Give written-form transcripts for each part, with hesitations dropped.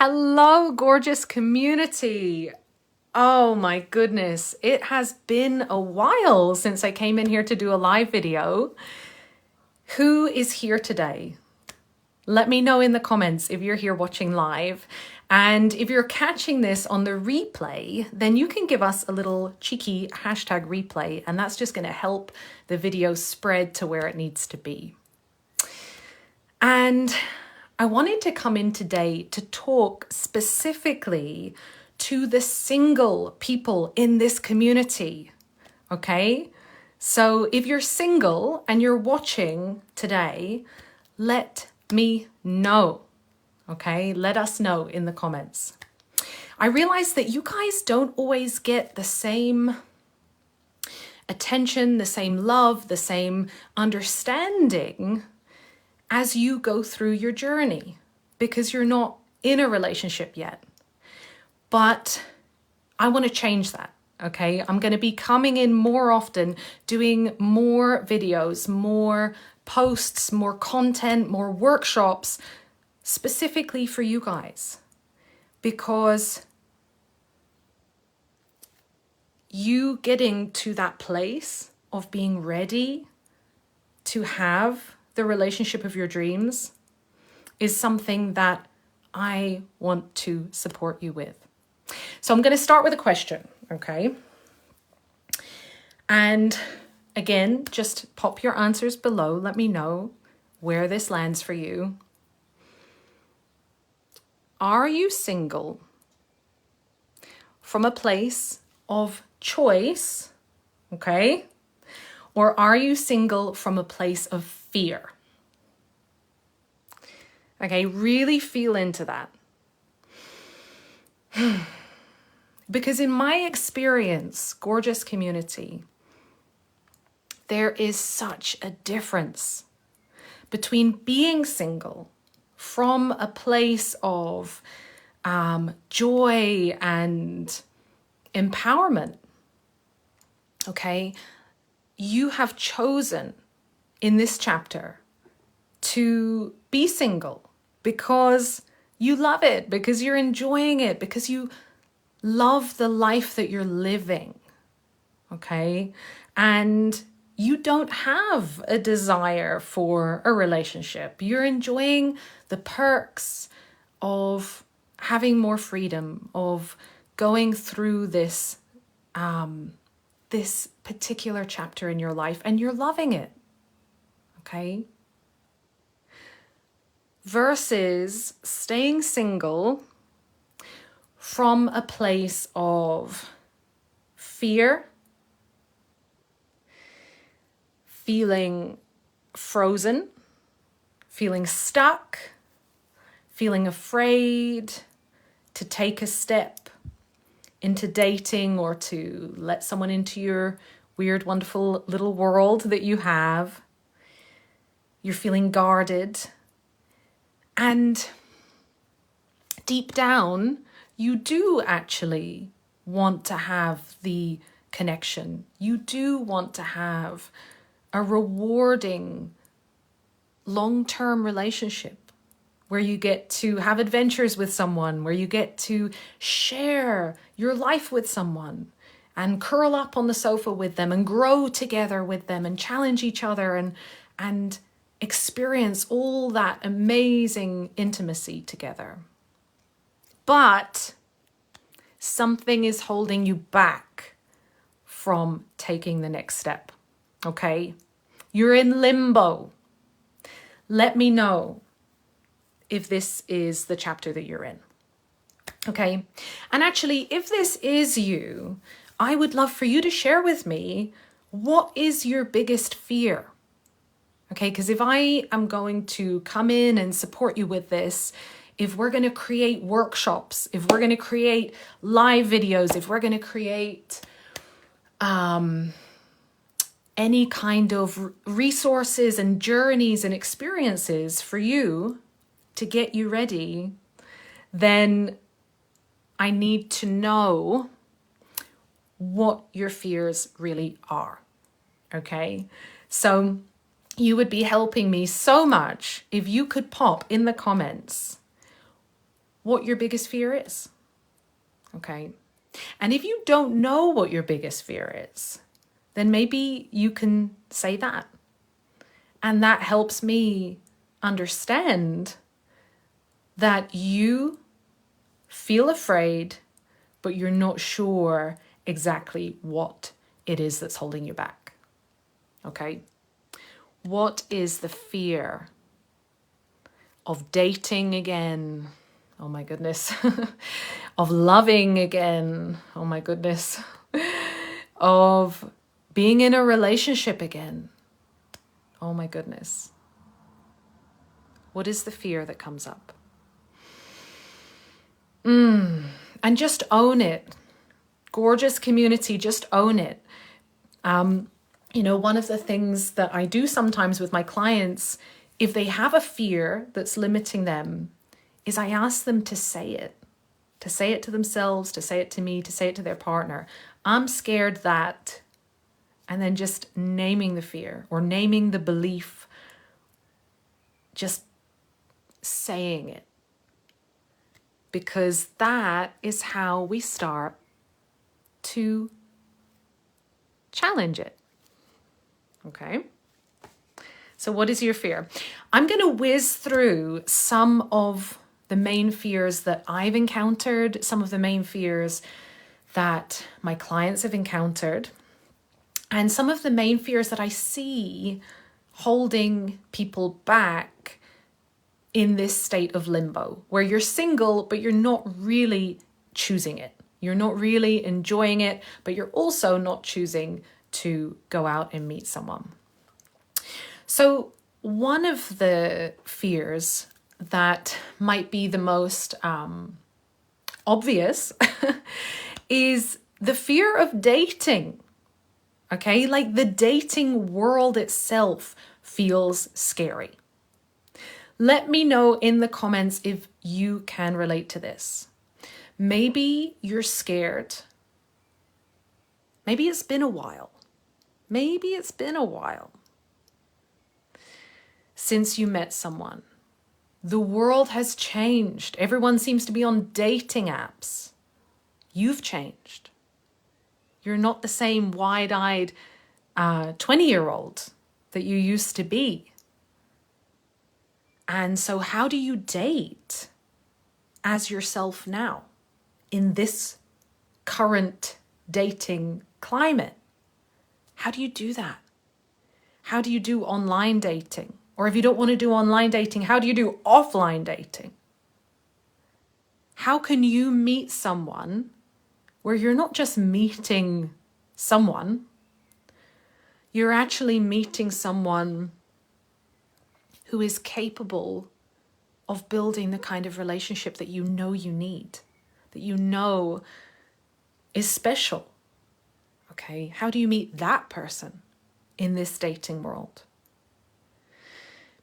Hello, gorgeous community. Oh my goodness, it has been a while since I came in here to do a live video. Who is here today? Let me know in the comments if you're here watching live. And if you're catching this on the replay, then you can give us a little cheeky hashtag replay, and that's just going to help the video spread to where it needs to be. And I wanted to come in today to talk specifically to the single people in this community, okay? So if you're single and you're watching today, let me know, okay? Let us know in the comments. I realize that you guys don't always get the same attention, the same love, the same understanding as you go through your journey because you're not in a relationship yet. But I want to change that, okay? I'm going to be coming in more often, doing more videos, more posts, more content, more workshops, specifically for you guys. Because you getting to that place of being ready to have the relationship of your dreams is something that I want to support you with. So I'm going to start with a question, okay? And again, just pop your answers below. Let me know where this lands for you. Are you single from a place of choice, okay? Or are you single from a place of fear? Okay, really feel into that. Because in my experience, gorgeous community, there is such a difference between being single from a place of joy and empowerment. Okay, you have chosen in this chapter to be single because you love it, because you're enjoying it, because you love the life that you're living, okay? And you don't have a desire for a relationship. You're enjoying the perks of having more freedom, of going through this this particular chapter in your life, and you're loving it, okay? Versus staying single from a place of fear, feeling frozen, feeling stuck, feeling afraid to take a step into dating or to let someone into your weird, wonderful little world that you have. You're feeling guarded. And deep down, you do actually want to have the connection. You do want to have a rewarding long-term relationship where you get to have adventures with someone, where you get to share your life with someone and curl up on the sofa with them and grow together with them and challenge each other and experience all that amazing intimacy together. But something is holding you back from taking the next step, okay? You're in limbo. Let me know if this is the chapter that you're in, okay? And actually, if this is you, I would love for you to share with me, what is your biggest fear? Okay, because if I am going to come in and support you with this, if we're going to create workshops, if we're going to create live videos, if we're going to create any kind of resources and journeys and experiences for you to get you ready, then I need to know what your fears really are, okay? So you would be helping me so much if you could pop in the comments what your biggest fear is. Okay. And if you don't know what your biggest fear is, then maybe you can say that. And that helps me understand that you feel afraid, but you're not sure exactly what it is that's holding you back. Okay? What is the fear of dating again? Oh my goodness. Of loving again. Oh my goodness. Of being in a relationship again. Oh my goodness. What is the fear that comes up? And just own it. Gorgeous community, just own it. One of the things that I do sometimes with my clients, if they have a fear that's limiting them, is I ask them to say it to themselves, to say it to me, to say it to their partner. I'm scared that, and then just naming the fear or naming the belief, just saying it. Because that is how we start to challenge it. Okay? So what is your fear? I'm going to whiz through some of the main fears that I've encountered, some of the main fears that my clients have encountered, and some of the main fears that I see holding people back in this state of limbo, where you're single, but you're not really choosing it. You're not really enjoying it, but you're also not choosing to go out and meet someone. So one of the fears that might be the most obvious is the fear of dating. Okay, like the dating world itself feels scary. Let me know in the comments if you can relate to this. Maybe you're scared. Maybe it's been a while. Since you met someone. The world has changed. Everyone seems to be on dating apps. You've changed. You're not the same wide-eyed 20-year-old that you used to be. And so how do you date as yourself now in this current dating climate? How do you do that? How do you do online dating? Or if you don't want to do online dating, how do you do offline dating? How can you meet someone where you're not just meeting someone, you're actually meeting someone who is capable of building the kind of relationship that you know you need, that you know is special? Okay, how do you meet that person in this dating world?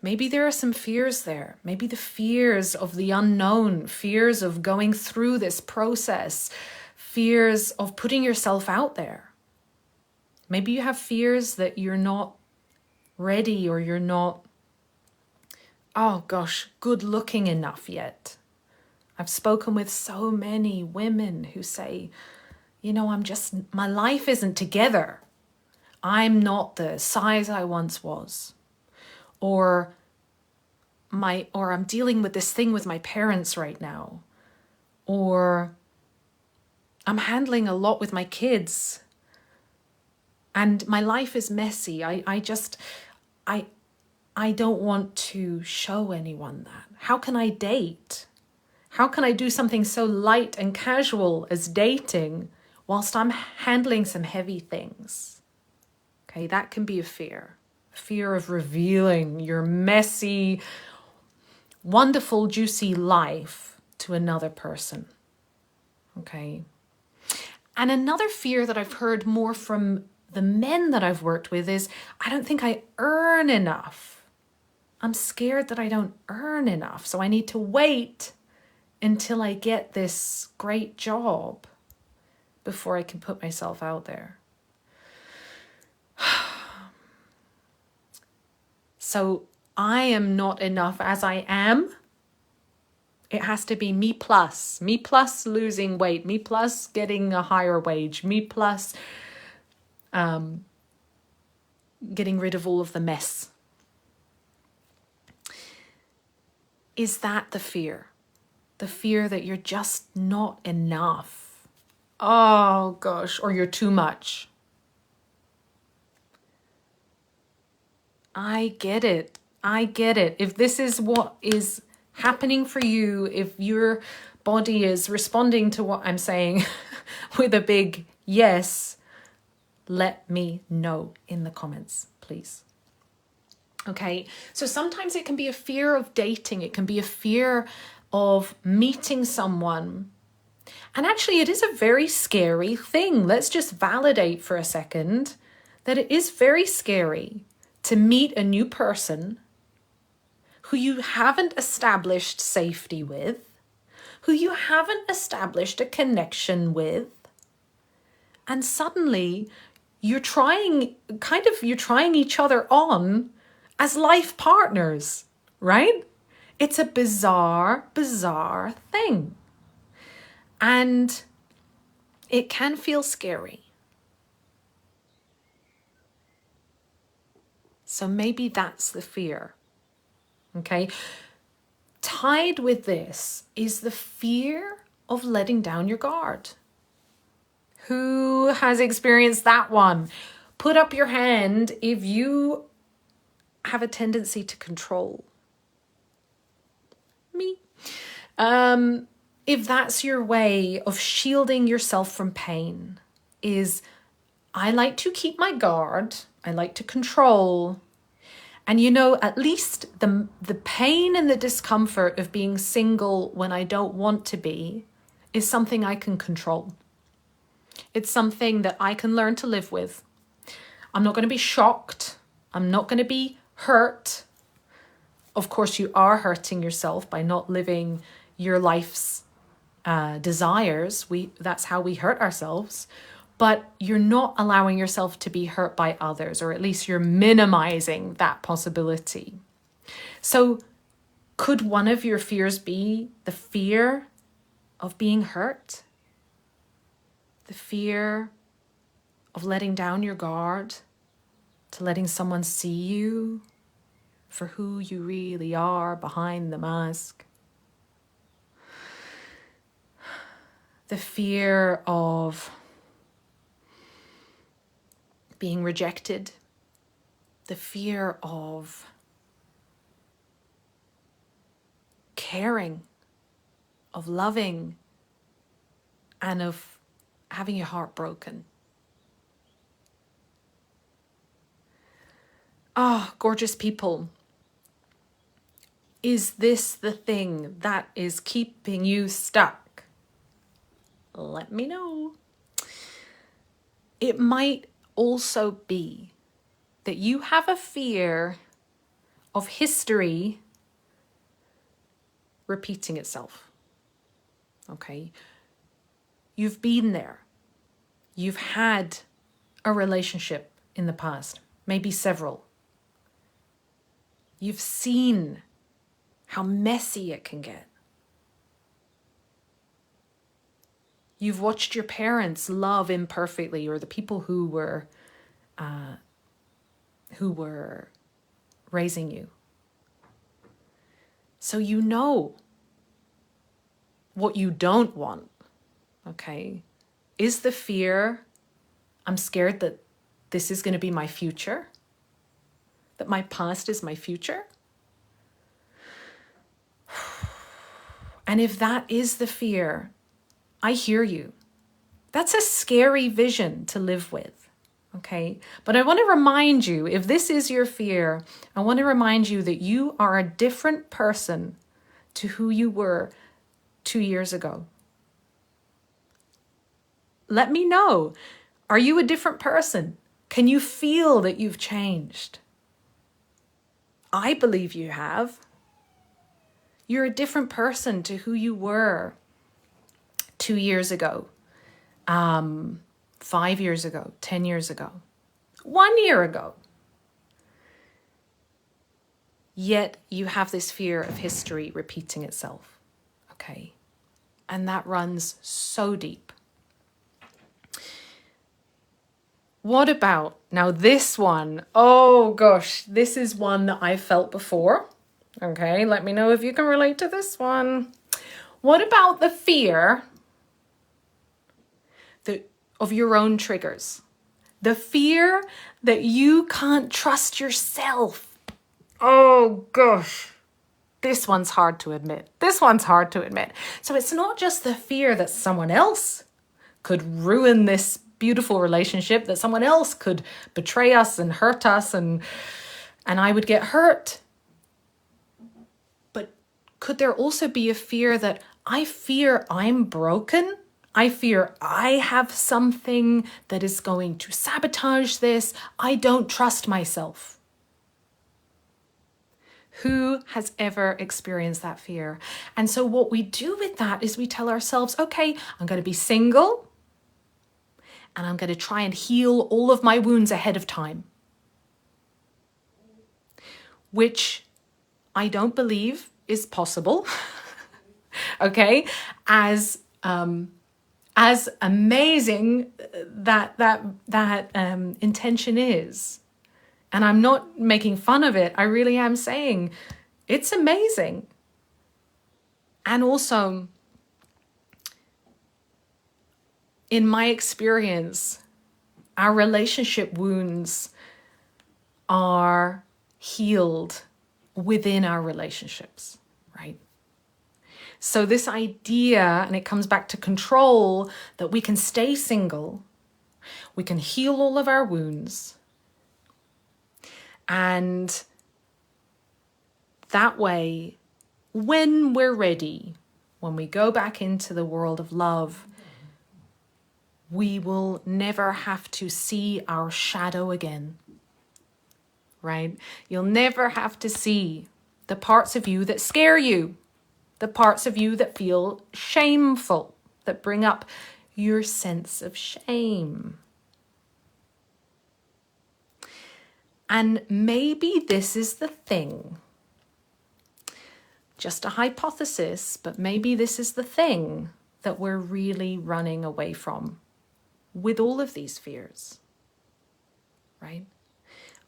Maybe there are some fears there. Maybe the fears of the unknown, fears of going through this process, fears of putting yourself out there. Maybe you have fears that you're not ready or you're not, good looking enough yet. I've spoken with so many women who say, my life isn't together. I'm not the size I once was. Or I'm dealing with this thing with my parents right now. Or I'm handling a lot with my kids. And my life is messy. I don't want to show anyone that. How can I date? How can I do something so light and casual as dating whilst I'm handling some heavy things? Okay, that can be a fear. Fear of revealing your messy, wonderful, juicy life to another person. Okay. And another fear that I've heard more from the men that I've worked with is, I don't think I earn enough. I'm scared that I don't earn enough. So I need to wait until I get this great job before I can put myself out there. So I am not enough as I am It has to be me plus losing weight, me plus getting a higher wage, me plus getting rid of all of the mess. Is that the fear? The fear that you're just not enough. Oh gosh, or you're too much. I get it. I get it. If this is what is happening for you, if your body is responding to what I'm saying with a big yes, let me know in the comments, please. Okay, so sometimes it can be a fear of dating. It can be a fear of meeting someone. And actually, it is a very scary thing. Let's just validate for a second that it is very scary to meet a new person who you haven't established safety with, who you haven't established a connection with, and suddenly you're trying each other on as life partners, right? It's a bizarre, bizarre thing. And it can feel scary. So maybe that's the fear. Okay. Tied with this is the fear of letting down your guard. Who has experienced that one? Put up your hand if you have a tendency to control. Me. If that's your way of shielding yourself from pain, is I like to keep my guard, I like to control. And at least the pain and the discomfort of being single when I don't want to be is something I can control. It's something that I can learn to live with. I'm not going to be shocked. I'm not going to be hurt. Of course, you are hurting yourself by not living your life's desires. That's how we hurt ourselves. But you're not allowing yourself to be hurt by others, or at least you're minimizing that possibility. So could one of your fears be the fear of being hurt? The fear of letting down your guard, to letting someone see you for who you really are behind the mask? The fear of being rejected, the fear of caring, of loving, and of having your heart broken. Oh, gorgeous people. Is this the thing that is keeping you stuck? Let me know. It might also be that you have a fear of history repeating itself. Okay? You've been there. You've had a relationship in the past, maybe several. You've seen how messy it can get. You've watched your parents love imperfectly, or the people who were raising you. So you know what you don't want, okay? Is the fear, I'm scared that this is going to be my future? That my past is my future? And if that is the fear, I hear you. That's a scary vision to live with, okay? But I want to remind you, if this is your fear, I want to remind you that you are a different person to who you were 2 years ago. Let me know. Are you a different person? Can you feel that you've changed? I believe you have. You're a different person to who you were 2 years ago, 5 years ago, 10 years ago, 1 year ago. Yet you have this fear of history repeating itself. okay? And that runs so deep. What about, now this one, oh gosh, this is one that I felt before. Okay, let me know if you can relate to this one. What about the fear of your own triggers? The fear that you can't trust yourself. Oh gosh, this one's hard to admit. So it's not just the fear that someone else could ruin this beautiful relationship, that someone else could betray us and hurt us and I would get hurt. But could there also be a fear that I fear I'm broken? I fear I have something that is going to sabotage this. I don't trust myself. Who has ever experienced that fear? And so what we do with that is we tell ourselves, okay, I'm going to be single and I'm going to try and heal all of my wounds ahead of time, which I don't believe is possible. Okay, as amazing that intention is, and I'm not making fun of it. I really am saying it's amazing. And also, in my experience, our relationship wounds are healed within our relationships, right? So this idea, and it comes back to control, that we can stay single, we can heal all of our wounds, and that way, when we're ready, when we go back into the world of love, we will never have to see our shadow again, right? You'll never have to see the parts of you that scare you, the parts of you that feel shameful, that bring up your sense of shame. And maybe this is the thing, just a hypothesis, but maybe this is the thing that we're really running away from with all of these fears, right?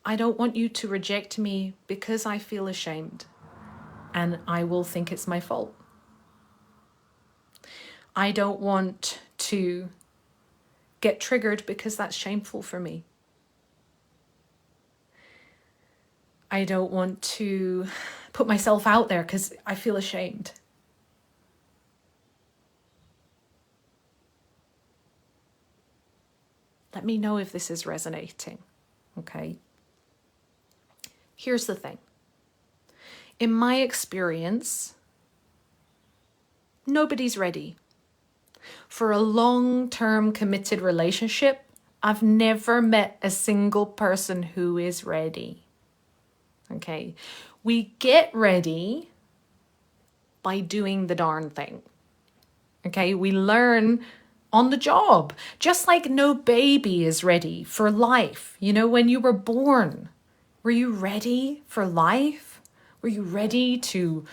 I don't want you to reject me because I feel ashamed and I will think it's my fault. I don't want to get triggered because that's shameful for me. I don't want to put myself out there because I feel ashamed. Let me know if this is resonating, okay? Here's the thing. In my experience, nobody's ready. For a long-term committed relationship, I've never met a single person who is ready. Okay, we get ready by doing the darn thing. Okay, we learn on the job, just like no baby is ready for life. You know, when you were born, were you ready for life? Were you ready to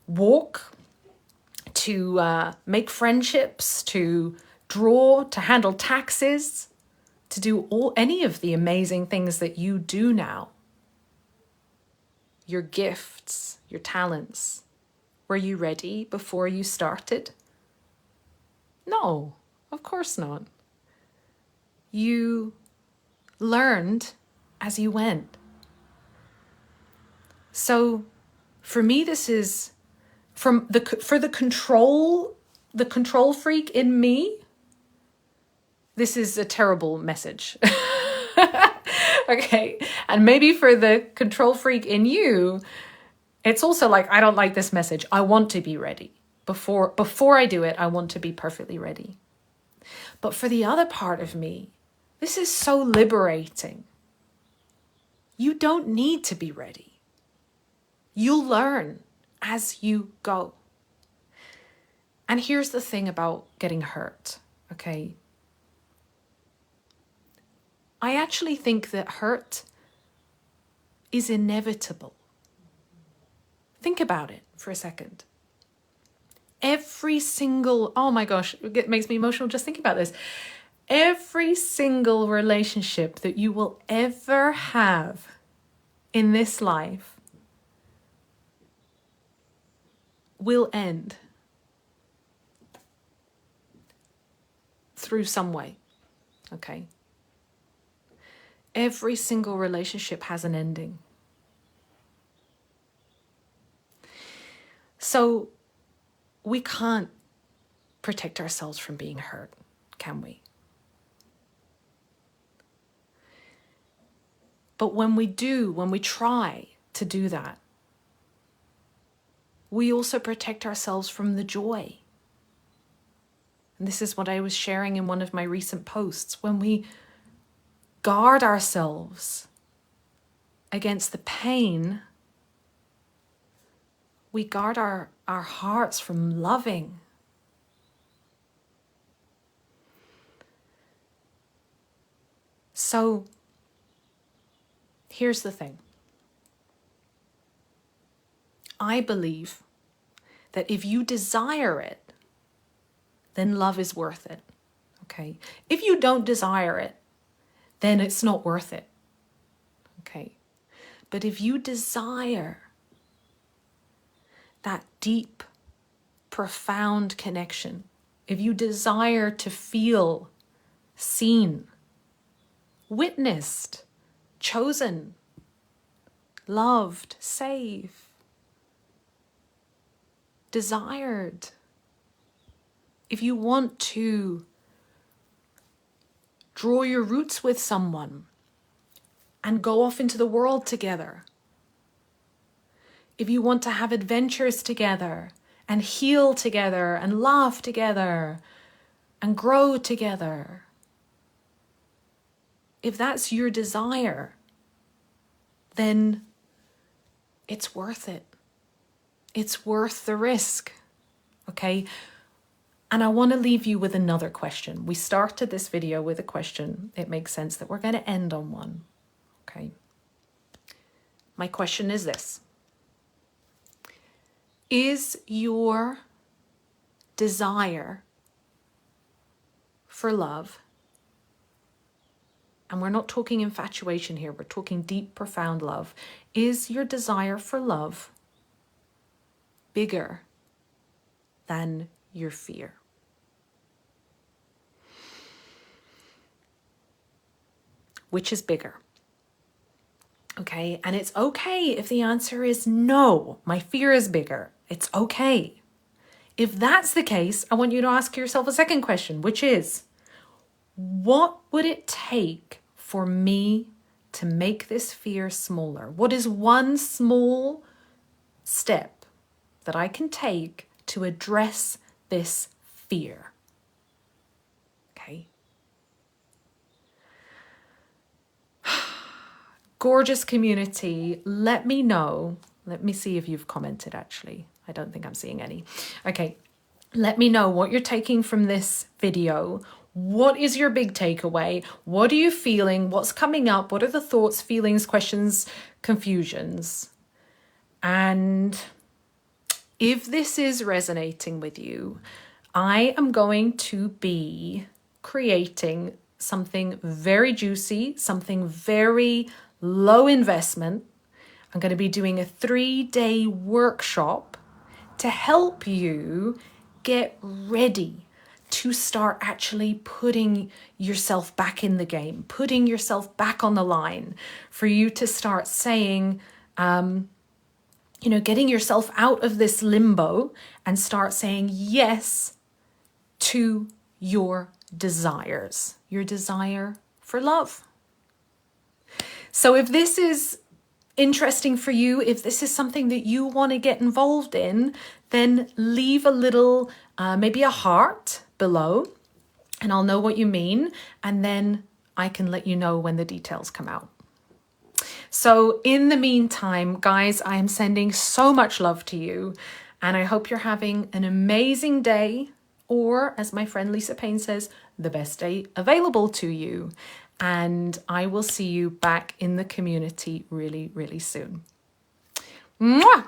walk, to make friendships, to draw, to handle taxes, to do any of the amazing things that you do now? Your gifts, your talents. Were you ready before you started? No, of course not. You learned as you went. So for me, this is for the control freak in me, this is a terrible message. Okay, and maybe for the control freak in you, it's also like, I don't like this message. I want to be ready. Before I do it, I want to be perfectly ready. But for the other part of me, this is so liberating. You don't need to be ready. You'll learn as you go. And here's the thing about getting hurt, okay? I actually think that hurt is inevitable. Think about it for a second. every single, oh my gosh, it makes me emotional just thinking about this. Every single relationship that you will ever have in this life will end through some way, okay? Every single relationship has an ending. So we can't protect ourselves from being hurt, can we? But when we try to do that, we also protect ourselves from the joy. And this is what I was sharing in one of my recent posts. When we guard ourselves against the pain, we guard our hearts from loving. So here's the thing. I believe that if you desire it, then love is worth it, okay? If you don't desire it, then it's not worth it, okay? But if you desire that deep, profound connection, if you desire to feel seen, witnessed, chosen, loved, safe, desired, if you want to draw your roots with someone and go off into the world together, if you want to have adventures together and heal together and laugh together and grow together, if that's your desire, then it's worth it. It's worth the risk, okay? And I want to leave you with another question. We started this video with a question. It makes sense that we're going to end on one, okay? My question is this. Is your desire for love, and we're not talking infatuation here, we're talking deep, profound love, is your desire for love bigger than your fear? Which is bigger? Okay, and it's okay if the answer is no, my fear is bigger. It's okay. If that's the case, I want you to ask yourself a second question, which is, what would it take for me to make this fear smaller? What is one small step that I can take to address this fear? Okay. Gorgeous community, let me know. Let me see if you've commented, actually. I don't think I'm seeing any. Okay, let me know what you're taking from this video. What is your big takeaway? What are you feeling? What's coming up? What are the thoughts, feelings, questions, confusions? And if this is resonating with you, I am going to be creating something very juicy, something very low investment. I'm going to be doing a 3-day workshop to help you get ready to start actually putting yourself back in the game, putting yourself back on the line, for you to start saying, getting yourself out of this limbo and start saying yes to your desires, your desire for love. So if this is interesting for you, if this is something that you want to get involved in, then leave a little, maybe a heart below, and I'll know what you mean. And then I can let you know when the details come out. So in the meantime, guys, I am sending so much love to you, and I hope you're having an amazing day, or as my friend Lisa Payne says, the best day available to you. And I will see you back in the community really, really soon. Mwah!